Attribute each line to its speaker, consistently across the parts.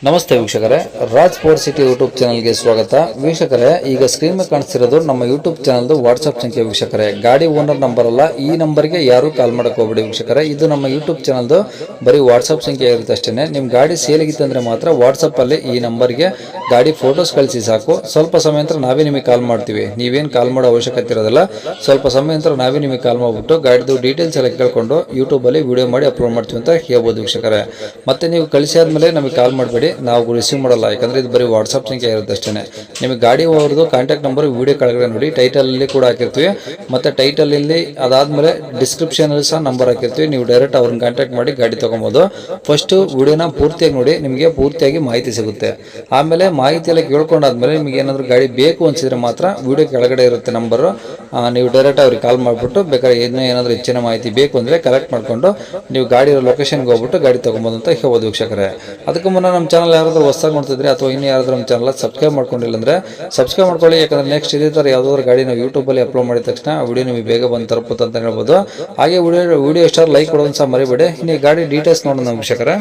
Speaker 1: ನಮಸ್ತೆ ವೀಕ್ಷಕರೇ, Raj sports city YouTube ಚಾನಲ್ಗೆ ಸ್ವಾಗತ. ವೀಕ್ಷಕರೇ, ಈಗ ಸ್ಕ್ರೀನ್ ಮೇಲೆ ಕಾಣಿಸ್ತಿರೋದು ನಮ್ಮ ಯೂಟ್ಯೂಬ್ ಚಾನಲ್ದು ವಾಟ್ಸ್ಆಪ್ ಸಂಖ್ಯೆ. ವೀಕ್ಷಕರೇ, ಗಾಡಿ ಓನರ್ ನಂಬರ್ ಅಲ್ಲ, ಈ ನಂಬರ್ಗೆ ಯಾರು ಕಾಲ್ ಮಾಡಕ್ಕೆ ಹೋಗ್ಬೇಡಿ ವೀಕ್ಷಕರೇ. ಇದು ನಮ್ಮ ಯೂಟ್ಯೂಬ್ ಚಾನಲ್ದು ಬರೀ ವಾಟ್ಸ್ಆಪ್ ಸಂಖ್ಯೆ ಇರುತ್ತೆ ಅಷ್ಟೇ. ನಿಮ್ಮ ಗಾಡಿ ಸೇಲಿಗಿತ್ತಂದ್ರೆ ಮಾತ್ರ ವಾಟ್ಸಪ್ಪಲ್ಲಿ ಈ ನಂಬರ್ಗೆ ಗಾಡಿ ಫೋಟೋಸ್ ಕಳಿಸಿ ಸಾಕು. ಸ್ವಲ್ಪ ಸಮಯ ನಂತರ ನಾವೇ ನಿಮಗೆ ಕಾಲ್ ಮಾಡ್ತೀವಿ. ನೀವೇನು ಕಾಲ್ ಮಾಡೋ ಅವಶ್ಯಕತೆ ಇರೋದಿಲ್ಲ. ಸ್ವಲ್ಪ ಸಮಯ ನಂತರ ನಾವೇ ನಿಮಗೆ ಕಾಲ್ ಮಾಡಿಬಿಟ್ಟು ಗಾಡಿದು ಡೀಟೇಲ್ಸ್ ಎಲ್ಲ ಕೇಳ್ಕೊಂಡು ಯೂಟ್ಯೂಬಲ್ಲಿ ವಿಡಿಯೋ ಮಾಡಿ ಅಪ್ಲೋಡ್ ಮಾಡ್ತೀವಿ ಅಂತ ಹೇಳ್ಬೋದು ವೀಕ್ಷಕರೇ. ಮತ್ತೆ ನೀವು ಕಳಿಸಿದ್ಮೇಲೆ ನಮಗೆ ಕಾಲ್ ಮಾಡಬೇಡಿ, ನಾವು ರಿಸೀವ್ ಮಾಡಲ್ಲ. ಯಾಕಂದ್ರೆ ಇದು ಬರೀ ವಾಟ್ಸ್ಆಪ್ ಸಂಖ್ಯೆ ಇರುತ್ತೆ ಅಷ್ಟೇ. ನಿಮಗೆ ಗಾಡಿ ಅವ್ರದ್ದು ಕಾಂಟ್ಯಾಕ್ಟ್ ನಂಬರ್ ವಿಡಿಯೋ ಕೆಳಗಡೆ ನೋಡಿ, ಟೈಟಲ್ ಅಲ್ಲಿ ಕೂಡ ಹಾಕಿರ್ತೀವಿ. ಮತ್ತೆ ಟೈಟಲ್ ಇಲ್ಲಿ ಅದಾದ್ಮೇಲೆ ಡಿಸ್ಕ್ರಿಪ್ಷನ್ ಅಲ್ಲಿ ಸಹ ನಂಬರ್ ಹಾಕಿರ್ತೀವಿ. ನೀವು ಡೈರೆಕ್ಟ್ ಅವ್ರನ್ನ ಕಾಂಟ್ಯಾಕ್ಟ್ ಮಾಡಿ ಗಾಡಿ ತಗೊಬೋದು. ಫಸ್ಟ್ ವಿಡಿಯೋನ ಪೂರ್ತಿಯಾಗಿ ನೋಡಿ, ನಿಮಗೆ ಪೂರ್ತಿಯಾಗಿ ಮಾಹಿತಿ ಸಿಗುತ್ತೆ. ಆಮೇಲೆ ಮಾಹಿತಿ ಎಲ್ಲ ಕೇಳ್ಕೊಂಡಾದ್ಮೇಲೆ ನಿಮಗೆ ಏನಾದರೂ ಗಾಡಿ ಬೇಕು ಅನ್ಸಿದ್ರೆ ಮಾತ್ರ ವಿಡಿಯೋ ಕೆಳಗಡೆ ಇರುತ್ತೆ ನಂಬರ್, ನೀವು ಡೈರೆಕ್ಟ್ ಅವ್ರಿಗೆ ಕಾಲ್ ಮಾಡಿಬಿಟ್ಟು ಬೇಕಾದ್ರೆ ಏನಾದರೂ ಹೆಚ್ಚಿನ ಮಾಹಿತಿ ಬೇಕು ಅಂದ್ರೆ ಕಲೆಕ್ಟ್ ಮಾಡ್ಕೊಂಡು ನೀವು ಗಾಡಿ ಲೊಕೇಶನ್ಗೆ ಹೋಗ್ಬಿಟ್ಟು ಗಾಡಿ ತಗೊಬೋದು ಅಂತ ಹೇಳ್ಬೋದು ವೀಕ್ಷಕರೇ. ಅದಕ್ಕೂ ಮುನ್ನ ನಮ್ಮ ಚಾನಲ್ ಯಾರಾದರೂ ಹೊಸದಾಗಿ ನೋಡ್ತಿದ್ರೆ ಅಥವಾ ಇನ್ನು ಯಾರಾದರೂ ನಮ್ಮ ಚಾನಲ್ ಸಬ್ಸ್ಕ್ರೈಬ್ ಮಾಡ್ಕೊಂಡಿಲ್ಲ ಅಂದ್ರೆ ಸಬ್ಸ್ಕ್ರೈಬ್ ಮಾಡ್ಕೊಳ್ಳಿ. ಯಾಕಂದ್ರೆ ನೆಕ್ಸ್ಟ್ ಇದೇ ಥರ ಯಾವುದಾದ್ರು ಗಾಡಿ ನಾವು ಯೂಟ್ಯೂಬಲ್ಲಿ ಅಪ್ಲೋಡ್ ಮಾಡಿದ ತಕ್ಷಣ ವಿಡಿಯೋ ನಿಮಗೆ ಬೇಗ ಬಂದು ತಲುಪುತ್ತೆ ಅಂತ ಹೇಳ್ಬೋದು. ಹಾಗೆ ವಿಡಿಯೋ ಎಷ್ಟಾದ್ರು ಲೈಕ್ ಕೊಡೋದು ಸಹ ಮರಿಬೇಡಿ. ಇನ್ನು ಗಾಡಿ ಡೀಟೇಲ್ಸ್ ನೋಡೋಣ ವೀಕ್ಷಕರೇ.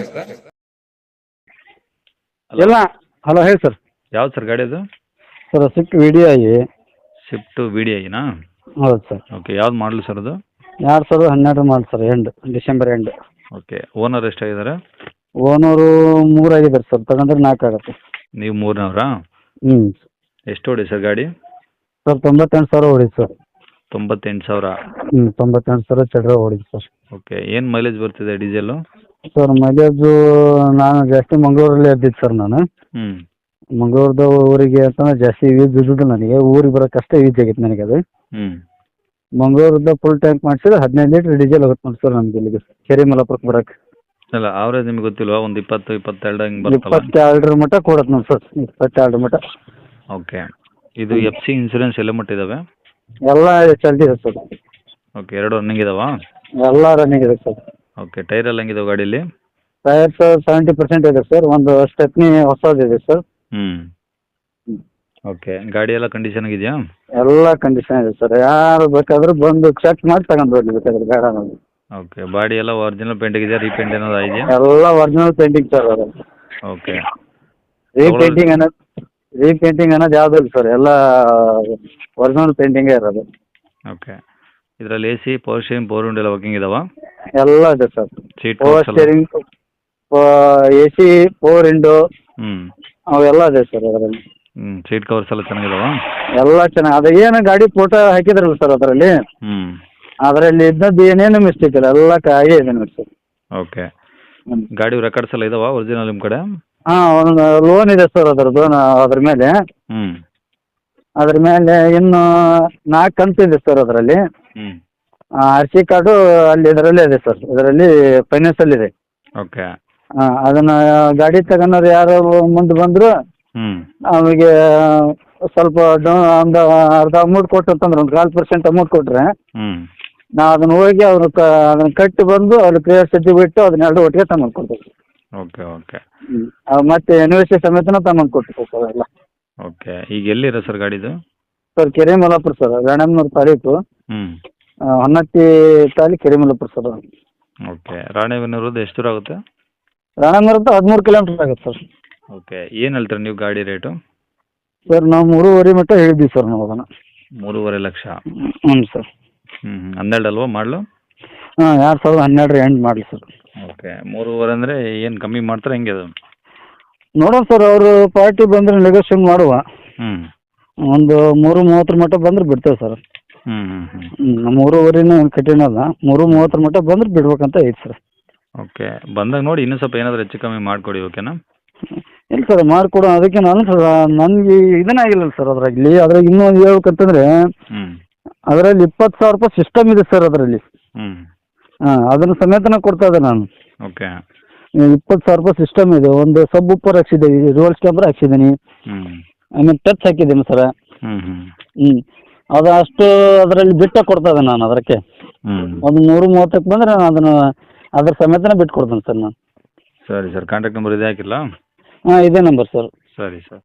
Speaker 2: ಇಲ್ಲ, ಹಲೋ ಹೇಳಿ ಸರ್.
Speaker 3: ಯಾವ್ದು ಸರ್ ಗಾಡಿ ಅದು?
Speaker 2: Sir Swift VDI.
Speaker 3: ಸ್ವಿಫ್ಟ್ VDIನಾ?
Speaker 2: ಹೌದು ಸರ್.
Speaker 3: ಓಕೆ, ಯಾವ್ದು ಮಾಡಲು ಸರ್ ಅದು?
Speaker 2: 2012 ಮಾಡಿ sir, December end.
Speaker 3: Okay, owner ಎಷ್ಟಾಗಿದ್ದಾರೆ?
Speaker 2: ಓನರು 3 ಆಗಿದ್ದಾರೆ ಸರ್, ತಗೊಂಡ್ರೆ 4 ಆಗುತ್ತೆ.
Speaker 3: ನೀವು 3ನವರಾ?
Speaker 2: ಹ್ಞೂ
Speaker 3: ಎಷ್ಟು ಹೊಡಿ ಸರ್ ಗಾಡಿ?
Speaker 2: ಸರ್ 98,000 ಹೊಡಿತು ಸರ್.
Speaker 3: 98,000?
Speaker 2: 98,000 ಚಡ್ರ ಹೊಡಿತು ಸರ್.
Speaker 3: ಓಕೆ, ಏನು ಮೈಲೇಜ್ ಬರ್ತಿದೆ ಡೀಸೆಲ್ಲು?
Speaker 2: ಸರ್ ಮೈಲೇಜು ನಾನು ಜಾಸ್ತಿ ಮಂಗಳೂರಲ್ಲಿ ಎದ್ದಿದ್ದು ಸರ್. ನಾನು
Speaker 3: ಹ್ಞೂ.
Speaker 2: ಮಂಗಳೂರ್ದು ಊರಿಗೆ ಅಂತಂದ್ರೆ ಜಾಸ್ತಿ ಯೂಸ್ ಇದ್ದಿದ್ದು ನನಗೆ, ಊರಿಗೆ ಬರೋಕ್ಕಷ್ಟೇ ಯೂಸ್ ಆಗಿತ್ತು ನನಗೆ ಅದು.
Speaker 3: ಹ್ಞೂ.
Speaker 2: ಮಂಗಳೂರದ ಫುಲ್ ಟ್ಯಾಂಕ್ ಮಾಡಿಸಿದ್ರೆ 15 ಲೀಟ್ರ್ ಡೀಸೆಲ್ ಹೋಗುತ್ತೆ ನೋಡಿ ಸರ್ ನಮ್ಗೆ ಇಲ್ಲಿಗೆ ಕೆರಿಮಲಾಪುರಕ್ಕೆ ಬರೋಕ್ಕೆ.
Speaker 3: ಅಲ್ಲ, ಅವರೇಜ್ ನಿಮ್ಗೆ ಗೊತ್ತಿಲ್ವಾ? ಒಂದು 20-22 ಹಿಂಗೆ ಬರುತ್ತಲ್ಲ?
Speaker 2: 22 ಮಟ್ಟ ಕೊಡುತ್ತೆ ನೋಡಿ ಸರ್, 22 ಮಟ್ಟ.
Speaker 3: ಓಕೆ, ಇದು FC ಇನ್ಸೂರೆನ್ಸ್ ಎಲ್ಲ ಮಟ್ಟ ಇದ್ದಾವೆ?
Speaker 2: ಎಲ್ಲ ಚಲ್ತಿದೆ ಸರ್.
Speaker 3: ಓಕೆ, 2 ರನ್ನಿಂಗ್ ಇದಾವಾ?
Speaker 2: ಎಲ್ಲ ರನ್ನಿಂಗ್ ಇದೆ ಸರ್.
Speaker 3: ಓಕೆ, ಟೈರ್ ಎಲ್ಲ ಹೆಂಗಿದಾವೆ ಗಾಡೀಲಿ?
Speaker 2: ಟೈರ್ ಸರ್ 70% ಇದೆ ಸರ್. ಒಂದು ಸ್ಟೆಪ್ನಿ ಹೊಸದಿದೆ ಸರ್.
Speaker 3: ಹ್ಞೂ. ಓಕೆ, ಗಾಡಿ ಎಲ್ಲ ಕಂಡೀಷನ್ ಆಗಿದೆಯಾ?
Speaker 2: ಎಲ್ಲ ಕಂಡೀಷನ್ ಇದೆ ಸರ್. ಯಾರು ಬೇಕಾದ್ರೂ ಬಂದು ಚೆಕ್ ಮಾಡಿ ತಗೊಂಡು ಹೋಗ್ಲಿ ಬೇಕಾದ್ರೆ ಬೇಡ ಅನ್ನೋದು.
Speaker 3: ಓಕೆ, ಬಾಡಿ ಎಲ್ಲ ಒರಿಜಿನಲ್ ಪೇಂಟ್ ಆಗಿದೆಯಾ? ರೀಪೇಂಟ್ ಏನಾದ್ರು ಇದೆಯಾ?
Speaker 2: ಎಲ್ಲ ಒರಿಜಿನಲ್ ಪೇಂಟಿಂಗ್ ಸರ್ ಅದು.
Speaker 3: ಓಕೆ.
Speaker 2: ರೀಪೇಂಟಿಂಗ್ ಅನ್ನೋದು ಯಾವುದೂ ಇಲ್ಲ ಸರ್, ಎಲ್ಲ ಒರಿಜಿನಲ್ ಪೇಂಟಿಂಗೇ ಇರೋದು.
Speaker 3: ಓಕೆ, ಇದರಲ್ಲಿ AC, power steering, power window ಎಲ್ಲ ವರ್ಕಿಂಗ್ ಇದಾವಾ?
Speaker 2: ಎಲ್ಲ ಇದೆ sir.
Speaker 3: Seat
Speaker 2: power steering, AC, power window
Speaker 3: ಹ್ಞೂ
Speaker 2: ಅವೆಲ್ಲ ಇದೆ ಸರ್ ಅದರಲ್ಲಿ.
Speaker 3: ಸೀಟ್ ಕವರ್ಸ್ ಎಲ್ಲ ಚೆನ್ನಾಗಿದಾವಾ?
Speaker 2: ಎಲ್ಲ ಚೆನ್ನಾಗಿ. ಅದು ಏನು ಗಾಡಿ ಫೋಟೋ ಹಾಕಿದ್ರಲ್ಲ ಸರ್ ಅದರಲ್ಲಿ,
Speaker 3: ಹ್ಞೂ.
Speaker 2: ಅದರಲ್ಲಿ ಇದ್ದದ್ದು ಏನೇನು ಮಿಸ್ಟೇಕ್ ಇಲ್ಲ, ಎಲ್ಲ ಹಾಗೇ ಇದೆ ನೋಡಿ ಸರ್.
Speaker 3: ಓಕೆ, ಗಾಡಿ ರೆಕಾರ್ಡ್ಸ್ ಎಲ್ಲ ಇದಾವಾ ಒರಿಜಿನಲ್ ನಿಮ್ಮ ಕಡೆ?
Speaker 2: ಹಾಂ, ಒಂದು ಲೋನ್ ಇದೆ ಸರ್ ಅದರದ್ದು, ಅದ್ರ ಮೇಲೆ.
Speaker 3: ಹ್ಞೂ.
Speaker 2: ಅದ್ರ ಮೇಲೆ ಇನ್ನು 4 ಕಂತಿದೆ ಸರ್ ಅದರಲ್ಲಿ.
Speaker 3: ಹ್ಞೂ.
Speaker 2: RC ಕಾರ್ಡು ಅಲ್ಲಿ ಇದರಲ್ಲೇ ಇದೆ ಸರ್, ಇದರಲ್ಲಿ ಫೈನಾನ್ಸಲ್ಲಿದೆ.
Speaker 3: ಓಕೆ.
Speaker 2: ಅದನ್ನು ಗಾಡಿ ತಗೊಂಡ್ರೆ ಯಾರು ಮುಂದೆ ಬಂದರು
Speaker 3: ಹ್ಞೂ.
Speaker 2: ಅವರಿಗೆ ಸ್ವಲ್ಪ ಒಂದು ಅರ್ಧ ಅಮೌಂಟ್ ಕೊಟ್ಟು ಅಂತಂದ್ರೆ, ಒಂದು 4% ಅಮೌಂಟ್ ಕೊಟ್ಟರೆ
Speaker 3: ಹ್ಞೂ.
Speaker 2: ನಾವು ಅದನ್ನು ಹೋಗಿ ಅದನ್ನು ಕಟ್ಟಿ ಬಂದು ಅಲ್ಲಿ ಕ್ಲಿಯರ್ ಸಜ್ಜಿ ಬಿಟ್ಟು ಅದನ್ನೆರಡು ಒಟ್ಟಿಗೆ ತಗೊಂಡು ಕೊಡ್ತೀವಿ.
Speaker 3: ಓಕೆ. ಓಕೆ.
Speaker 2: ಮತ್ತೆ NOC ಸಮೇತನೂ ತಗೊಂಡು ಕೊಡ್ತೀವಿ ಸರ್ ಎಲ್ಲ.
Speaker 3: ಓಕೆ, ಈಗ ಎಲ್ಲಿರೋ ಸರ್ ಗಾಡಿದು?
Speaker 2: ಸರ್ ಕೆರೆಮಲಾಪುರ ಸರ್, ರಾಣೆಬೆನ್ನೂರು ತಾಲೂಕು,
Speaker 3: ಹ್ಞೂ.
Speaker 2: ಹೊನ್ನತಿ ತಾಲೂಕು, ಕೆರೆಮಲಾಪುರ ಸರ್.
Speaker 3: ಓಕೆ, ರಾಣೆಬೆನ್ನೂರದ್ದು ಎಷ್ಟು ದೂರ ಆಗುತ್ತೆ?
Speaker 2: ರಾಣೆಬೆನ್ನೂರು 13 ಕಿಲೋಮೀಟರ್ ಆಗುತ್ತೆ ಸರ್.
Speaker 3: ಓಕೆ, ಏನು ಹೇಳ್ತೀರಾ ನೀವು ಗಾಡಿ ರೇಟು?
Speaker 2: ಸರ್ ನಾವು 3.5 ಮಟ್ಟ ಹೇಳಿದ್ವಿ ಸರ್ ನಾವು ಅದನ್ನು.
Speaker 3: 3.5 ಲಕ್ಷ?
Speaker 2: ಹ್ಞೂ ಸರ್.
Speaker 3: 12 ಅಲ್ವಾ ಮಾಡಲು?
Speaker 2: ಹಾಂ, 2012 ಎಂಡ್ ಮಾಡಲಿ ಸರ್.
Speaker 3: ಓಕೆ, 3.5 ಅಂದರೆ ಏನು ಕಮ್ಮಿ ಮಾಡ್ತಾರೆ ಹೆಂಗೆ ಅದು?
Speaker 2: ನೋಡೋಣ ಸರ್, ಅವರು ಪಾರ್ಟಿ ಬಂದರೆ ನೆಗೋಷಿಯೇಟ್ ಮಾಡುವ.
Speaker 3: ಹ್ಞೂ.
Speaker 2: ಒಂದು 3.30 ಮಟ್ಟ ಬಂದ್ರೆ ಬಿಡ್ತೇವೆ ಸರ್.
Speaker 3: ಹ್ಞೂ. ಹ್ಞೂ. ಹ್ಞೂ.
Speaker 2: 3.5 ಕಠಿಣಲ್ಲ, 3.30 ಮಟ್ಟ ಬಂದ್ರೆ ಬಿಡ್ಬೇಕಂತ ಐತೆ ಸರ್.
Speaker 3: ಓಕೆ, ಬಂದಾಗ ನೋಡಿ ಇನ್ನೂ ಸ್ವಲ್ಪ ಏನಾದರೂ ಹೆಚ್ಚು ಕಮ್ಮಿ ಮಾಡಿಕೊಡಿ. ಓಕೆನಾ?
Speaker 2: ಇಲ್ಲ ಸರ್, ಮಾಡಿಕೊಡೋಣ. ಅದಕ್ಕೆ ನಾನು ಸರ್ ನನಗೆ ಇದನ್ನಾಗಿಲ್ಲ ಸರ್ ಅದ್ರಾಗಲಿ. ಇನ್ನೂ ಒಂದು ಹೇಳ್ಬೇಕಂತಂದರೆ,
Speaker 3: ಹ್ಞೂ.
Speaker 2: ಅದರಲ್ಲಿ 20,000 ರೂಪಾಯಿ ಸಿಸ್ಟಮ್ ಇದೆ ಸರ್ ಅದರಲ್ಲಿ.
Speaker 3: ಹ್ಞೂ.
Speaker 2: ಹಾಂ, ಅದನ್ನು ಸಮೇತನ ಕೊಡ್ತಾ ಇದ್ದೆ ನಾನು.
Speaker 3: ಓಕೆ.
Speaker 2: 20,000 ರೂಪಾಯಿ ಸಿಸ್ಟಮ್ ಇದೆ. ಒಂದು ಸಬ್ ಉಪ್ಪರ್ ಹಾಕ್ಸಿದ್ದೀನಿ, ರಿವರ್ಸ್ ಕ್ಯಾಮ್ರಾ ಹಾಕ್ಸಿದ್ದೀನಿ,
Speaker 3: ಹ್ಞೂ.
Speaker 2: ಆಮೇಲೆ ಟಚ್ ಹಾಕಿದ್ದೀನಿ ಸರ್.
Speaker 3: ಹ್ಞೂ. ಹ್ಞೂ.
Speaker 2: ಹ್ಞೂ, ಅದು ಅಷ್ಟು ಅದರಲ್ಲಿ ಬಿಟ್ಟು ಕೊಡ್ತಾ ಇದ್ದೆ ನಾನು ಅದಕ್ಕೆ.
Speaker 3: ಹ್ಞೂ.
Speaker 2: ಒಂದು 3.30ಕ್ಕೆ ಬಂದರೆ ನಾನು ಅದನ್ನು ಅದ್ರ ಸಮೇತನ ಬಿಟ್ಟು ಕೊಡ್ತೇನೆ ಸರ್ ನಾನು.
Speaker 3: ಸರಿ ಸರ್, ಕಾಂಟ್ಯಾಕ್ಟ್ ನಂಬರ್ ಇದೆ ಹಾಕಿಲ್ಲ?
Speaker 2: ಹಾಂ, ಇದೇ ನಂಬರ್ ಸರ್.
Speaker 3: ಸರಿ ಸರ್.